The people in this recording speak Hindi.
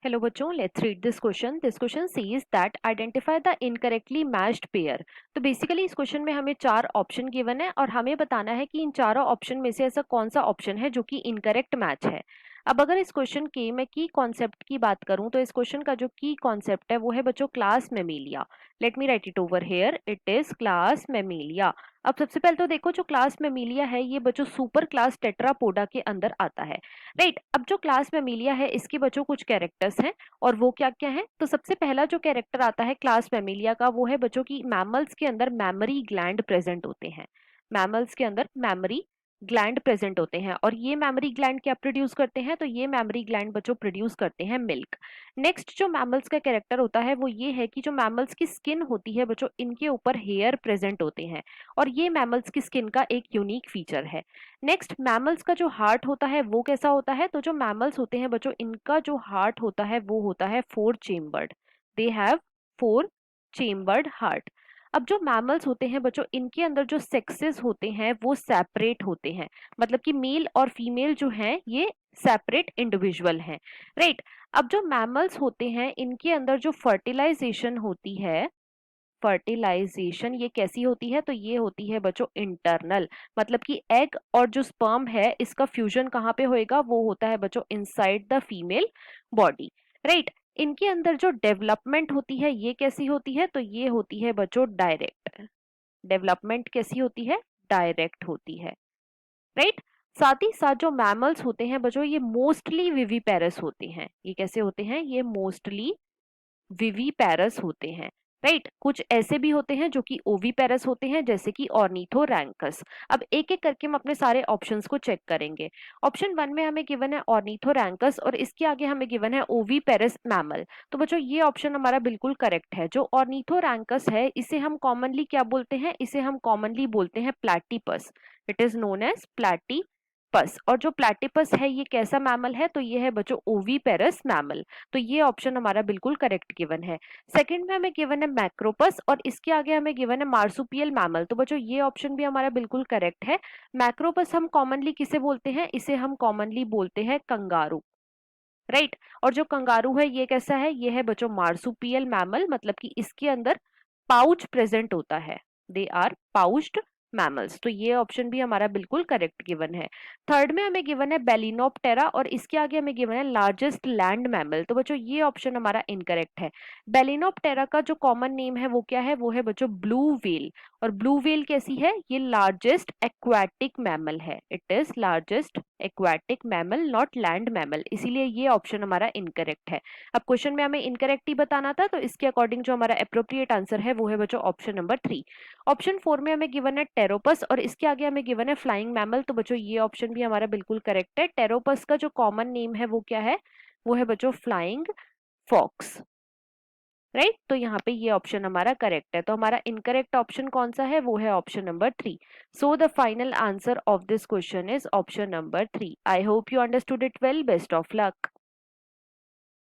हेलो बच्चों, let's read this question. This question says that identify the incorrectly matched pair. तो बेसिकली इस क्वेश्चन में हमें चार ऑप्शन गिवन है और हमें बताना है कि इन चारों ऑप्शन में से ऐसा कौन सा ऑप्शन है जो कि इनकरेक्ट मैच है। अब अगर इस क्वेश्चन के मैं की कॉन्सेप्ट की बात करूं तो इस क्वेश्चन का जो की कॉन्सेप्ट है वो है बच्चों class Mammalia. Let me right it over here, it is class Mammalia. अब सबसे पहले तो देखो, जो क्लास मेमिलिया है ये बच्चों सुपर क्लास टेट्रापोडा के अंदर आता है। राइट, अब जो क्लास मेमिलिया है इसके बच्चों कुछ कैरेक्टर्स हैं और वो क्या क्या है। तो सबसे पहला जो कैरेक्टर आता है क्लास मेमिलिया का वो है बच्चों की मैमल्स के अंदर मैमरी ग्लैंड प्रेजेंट होते हैं। मैमल्स के अंदर मैमरी ग्लैंड प्रेजेंट होते हैं और ये मैमरी ग्लैंड क्या प्रोड्यूस करते हैं, तो ये मैमरी ग्लैंड बच्चों प्रोड्यूस करते हैं मिल्क। नेक्स्ट जो मैमल्स का कैरेक्टर होता है वो ये है कि जो मैमल्स की स्किन होती है बच्चों, इनके ऊपर हेयर प्रेजेंट होते हैं और ये मैमल्स की स्किन का एक यूनिक फीचर है। नेक्स्ट, मैमल्स का जो हार्ट होता है वो कैसा होता है, तो जो मैमल्स होते हैं बच्चों इनका जो हार्ट होता है वो होता है 4 chambered. They have 4 chambered heart. अब जो मैमल्स होते हैं बच्चों इनके अंदर जो सेक्सेस होते हैं वो सेपरेट होते हैं, मतलब कि मेल और फीमेल जो हैं ये सेपरेट इंडिविजुअल हैं। राइट, अब जो मैमल्स होते हैं इनके अंदर जो फर्टिलाइजेशन होती है, फर्टिलाइजेशन ये कैसी होती है, तो ये होती है बच्चों इंटरनल। मतलब कि एग और जो स्पर्म है इसका फ्यूजन कहाँ पे होएगा, वो होता है बच्चों inside the female body. Right, इनके अंदर जो डेवलपमेंट होती है ये कैसी होती है, तो ये होती है बच्चों डायरेक्ट। डेवलपमेंट कैसी होती है, डायरेक्ट होती है। राइट, साथ ही साथ जो मैमल्स होते हैं बच्चों ये मोस्टली विविपेरस होते हैं। ये कैसे होते हैं, ये मोस्टली विविपेरस होते हैं। राइट, कुछ ऐसे भी होते हैं जो कि ओविपेरस होते हैं, जैसे कि ऑर्निथोरैंकस। अब एक एक करके हम अपने सारे ऑप्शंस को चेक करेंगे। ऑप्शन 1 में हमें गिवन है ऑर्निथोरैंकस और इसके आगे हमें गिवन है ओविपेरस मैमल। तो बच्चों ये ऑप्शन हमारा बिल्कुल करेक्ट है। जो ऑर्निथोरैंकस है इसे हम कॉमनली क्या बोलते हैं, इसे हम कॉमनली बोलते हैं platypus. It is known as platypus. और जो प्लैटिपस है ये कैसा मैमल है, तो ये है बच्चों ओविपेरस मैमल। तो ये ऑप्शन हमारा बिल्कुल करेक्ट गिवन है। सेकंड में हमें गिवन है मैक्रोपस और इसके आगे हमें गिवन है मार्सुपियल मैमल। तो बच्चों ये ऑप्शन भी हमारा बिल्कुल करेक्ट है। मैक्रोपस हम कॉमनली किसे बोलते हैं, इसे हम कॉमनली बोलते हैं कंगारू। राइट, और जो कंगारू है ये कैसा है, ये है बच्चों मार्सुपियल मैमल, मतलब कि इसके अंदर पाउच प्रेजेंट होता है। They are pouched mammals. तो ये ऑप्शन भी हमारा बिल्कुल करेक्ट गिवन है। थर्ड में हमें गिवन है बेलिनोप्टेरा और इसके आगे हमें गिवन है लार्जेस्ट लैंड मैमल। तो बच्चों ये ऑप्शन हमारा इनकरेक्ट है। बेलिनोप्टेरा का जो कॉमन नेम है वो क्या है, वो है बच्चों ब्लू व्हेल। और ब्लू व्हेल कैसी है, ये लार्जेस्ट एक्वाटिक मैमल है। It is largest aquatic mammal, not land mammal, इसीलिए ये ऑप्शन हमारा इनकरेक्ट है। अब क्वेश्चन में हमें इनकरेक्ट ही बताना था, तो इसके अकॉर्डिंग जो हमारा अप्रोप्रिएट आंसर है वो है बच्चों ऑप्शन नंबर 3। ऑप्शन 4 में हमें गिवन है टेरोपस और इसके आगे हमें गिवन है फ्लाइंग मैमल। तो बच्चों ये ऑप्शन भी हमारा बिल्कुल करेक्ट है। टेरोपस का जो कॉमन नेम है वो क्या है, वो है बच्चों फ्लाइंग फॉक्स। राइट, तो यहाँ पे ये ऑप्शन हमारा करेक्ट है। तो हमारा इनकरेक्ट ऑप्शन कौन सा है, वो है option number 3। So the final answer of this question is option number 3। I hope you understood it well. Best of luck.